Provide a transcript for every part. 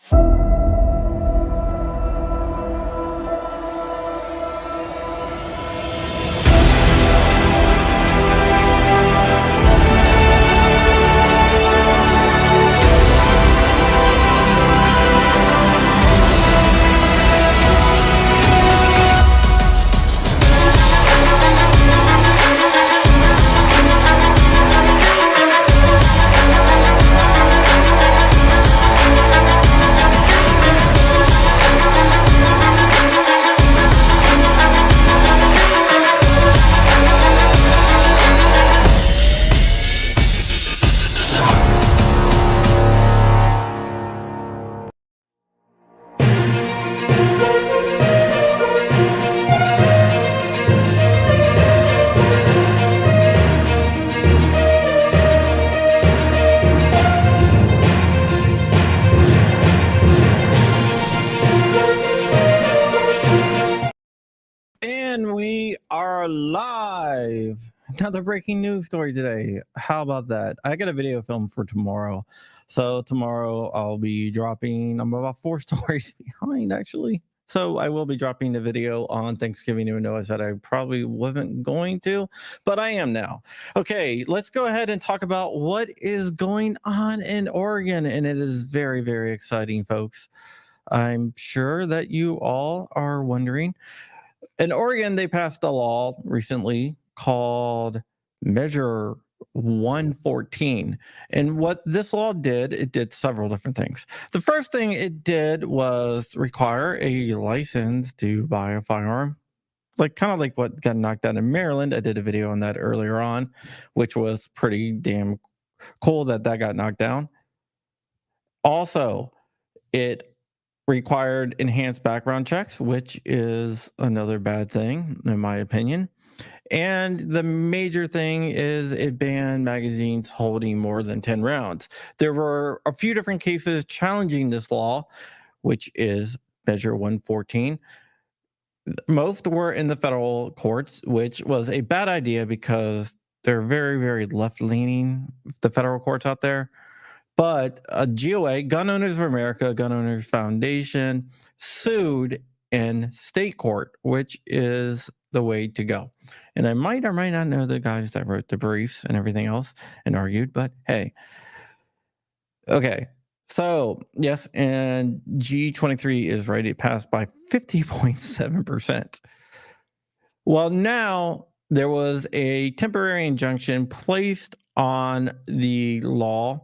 And we are live. Another breaking news story today. How about that? I got a video film for tomorrow. So tomorrow I'll be dropping, I'm about 4 stories behind actually. So I will be dropping the video on Thanksgiving, even though I said I probably wasn't going to, but I am now. Okay, let's go ahead and talk about what is going on in Oregon. And it is very, very exciting, folks. I'm sure that you all are wondering. In Oregon, they passed a law recently called Measure 114. And what this law did, it did several different things. The first thing it did was require a license to buy a firearm, like kind of like what got knocked out in Maryland. I did a video on that earlier on, which was pretty damn cool that got knocked down. Also, it required enhanced background checks, which is another bad thing, in my opinion. And the major thing is it banned magazines holding more than 10 rounds. There were a few different cases challenging this law, which is Measure 114. Most were in the federal courts, which was a bad idea because they're very, very left-leaning, the federal courts out there. But a GOA, Gun Owners of America, Gun Owners Foundation, sued in state court, which is the way to go. And I might or might not know the guys that wrote the briefs and everything else and argued, but hey. Okay, so yes, and G23 is right. It passed by 50.7%. Well, now there was a temporary injunction placed on the law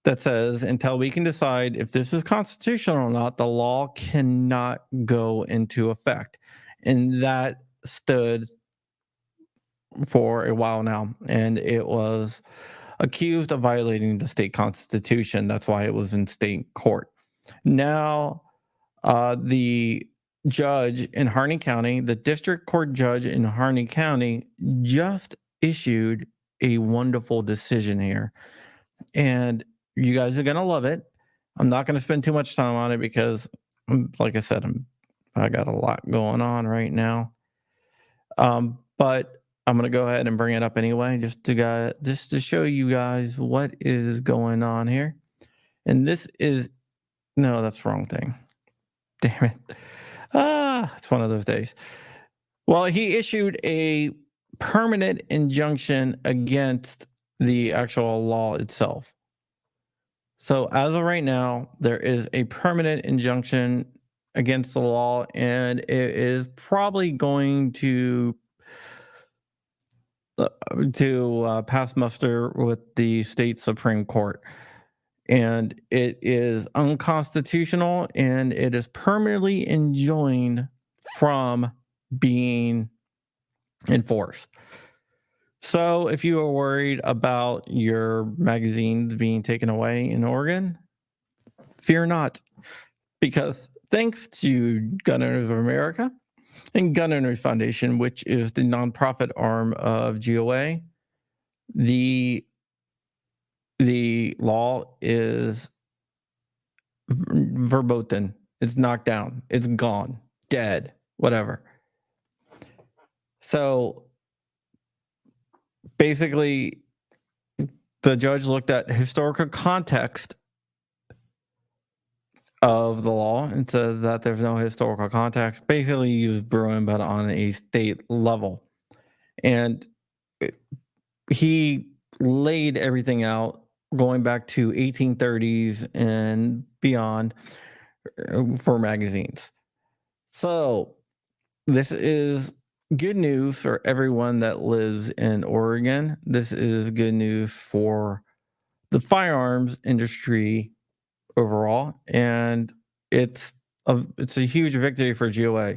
that says until we can decide if this is constitutional or not, the law cannot go into effect. And that stood for a while now. And it was accused of violating the state constitution. That's why it was in state court. Now, the judge in Harney County, the district court judge in Harney County, just issued a wonderful decision here. And you guys are going to love it. I'm not going to spend too much time on it because, like I said, I got a lot going on right now. But I'm going to go ahead and bring it up anyway, just to show you guys what is going on here. And this is, no, that's the wrong thing. Damn it. It's one of those days. Well, he issued a permanent injunction against the actual law itself. So as of right now, there is a permanent injunction against the law, and it is probably going to pass muster with the state Supreme Court. And it is unconstitutional, and it is permanently enjoined from being enforced. So if you are worried about your magazines being taken away in Oregon, fear not, because thanks to Gun Owners of America and Gun Owners Foundation, which is the nonprofit arm of GOA, the law is verboten. It's knocked down. It's gone, dead, whatever. So basically, the judge looked at historical context of the law and said that there's no historical context. Basically, he was brewing, but on a state level. And he laid everything out going back to 1830s and beyond for magazines. So this is good news for everyone that lives in Oregon. This is good news for the firearms industry overall, and it's it's a huge victory for GOA.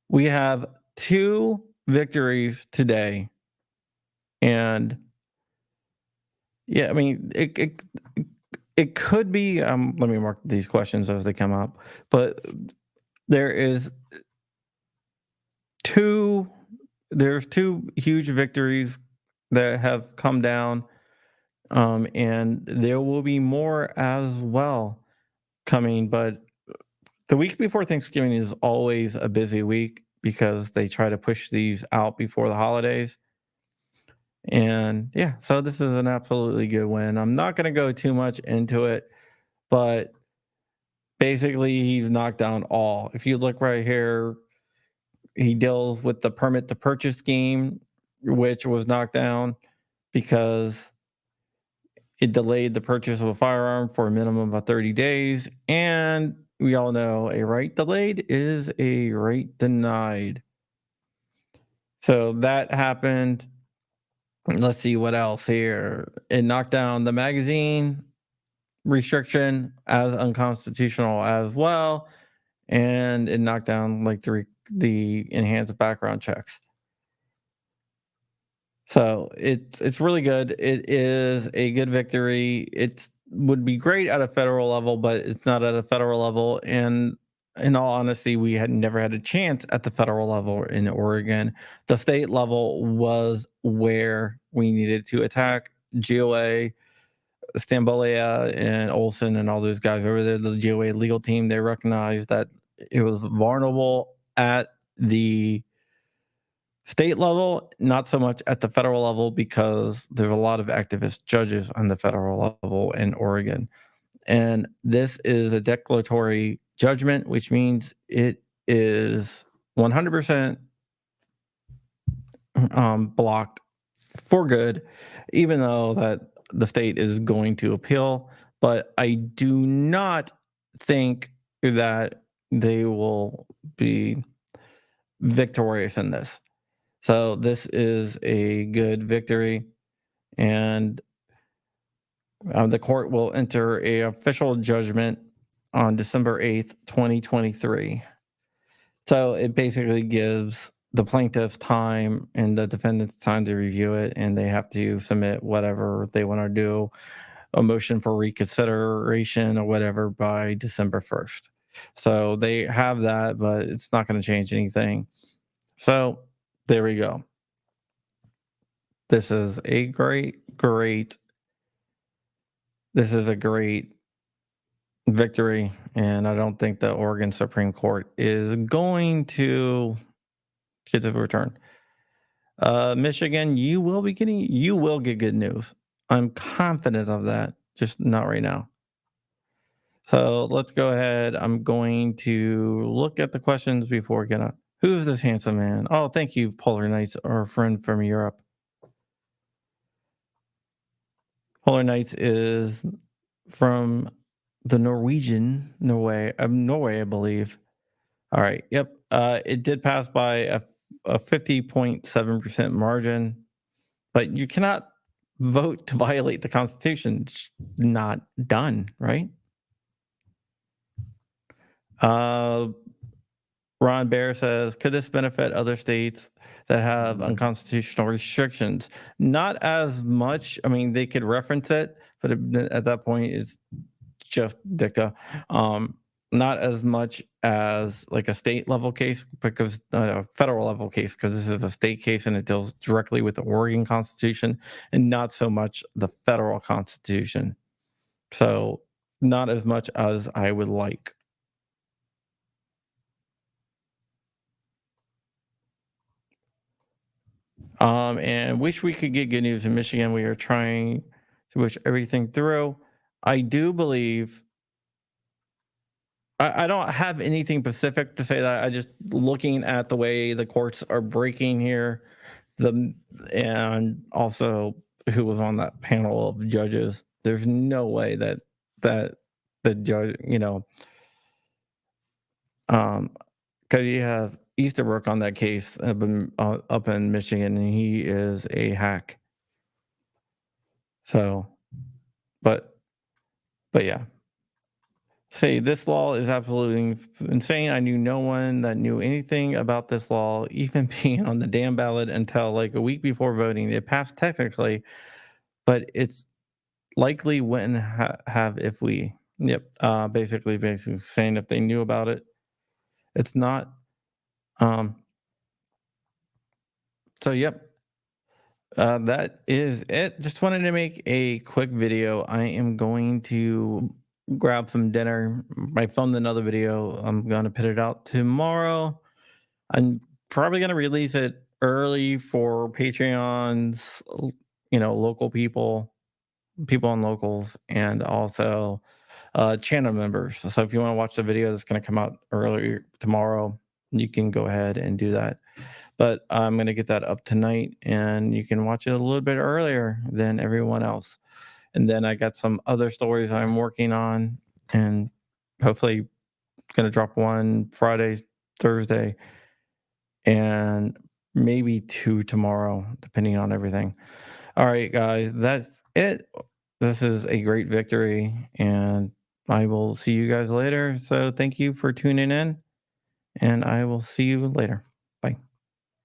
We have two victories today, and yeah, I mean it could be. Let me mark these questions as they come up, but there is two. There's two huge victories that have come down, and there will be more as well coming. But the week before Thanksgiving is always a busy week because they try to push these out before the holidays. And yeah, so this is an absolutely good win. I'm not going to go too much into it, but basically he's knocked down all. If you look right here, he deals with the permit to purchase scheme, which was knocked down because it delayed the purchase of a firearm for a minimum of 30 days. And we all know a right delayed is a right denied. So that happened. Let's see what else here. It knocked down the magazine restriction as unconstitutional as well. And it knocked down like the enhanced background checks. So it's really good. It is a good victory. It's would be great at a federal level, but it's not at a federal level. And in all honesty, we had never had a chance at the federal level in Oregon. The state level was where we needed to attack. GOA, Stambolia, and Olson, and all those guys over there, the GOA legal team, they recognized that it was vulnerable at the state level, not so much at the federal level because there's a lot of activist judges on the federal level in Oregon. And this is a declaratory judgment, which means it is 100% blocked for good, even though that the state is going to appeal. But I do not think that they will be victorious in this. So this is a good victory, and the court will enter a official judgment on December 8th, 2023. So it basically gives the plaintiffs time and the defendants time to review it, and they have to submit whatever they want to do, a motion for reconsideration or whatever by December 1st. So they have that, but it's not going to change anything. So there we go. This is a great this is a great victory, and I don't think the Oregon Supreme Court is going to get the return. Michigan, you will get good news. I'm confident of that, just not right now. So let's go ahead. I'm going to look at the questions before getting up. Who's this handsome man? Oh, thank you, Polar Knights, our friend from Europe. Polar Knights is from the Norway, I believe. All right. Yep. It did pass by a 50.7% margin, but you cannot vote to violate the Constitution. It's not done, right? Ron Bear says, could this benefit other states that have unconstitutional restrictions? Not as much. I mean, they could reference it, but at that point, it's just dicta. Not as much as like a state level case, because a federal level case, because this is a state case and it deals directly with the Oregon Constitution and not so much the federal Constitution. So not as much as I would like. And wish we could get good news in Michigan. We are trying to push everything through. I do believe I don't have anything specific to say that. I just looking at the way the courts are breaking here, the and also who was on that panel of judges. There's no way that the judge, um, because you have Easterbrook on that case up in Michigan, and he is a hack. So, but but yeah. Say this law is absolutely insane. I knew no one that knew anything about this law, even being on the damn ballot until like a week before voting. It passed technically, but it's likely wouldn't have if we. Yep. Basically saying if they knew about it, it's not. Um. So yep. That is it. Just wanted to make a quick video. I am going to grab some dinner. I filmed another video. I'm gonna put it out tomorrow. I'm probably gonna release it early for Patreons, local people, people on locals, and also channel members. So if you want to watch the video that's gonna come out earlier tomorrow, you can go ahead and do that. But I'm gonna get that up tonight, and you can watch it a little bit earlier than everyone else. And then I got some other stories I'm working on, and hopefully gonna drop one Friday, Thursday, and maybe two tomorrow, depending on everything. All right, guys, that's it. This is a great victory, and I will see you guys later. So thank you for tuning in, and I will see you later.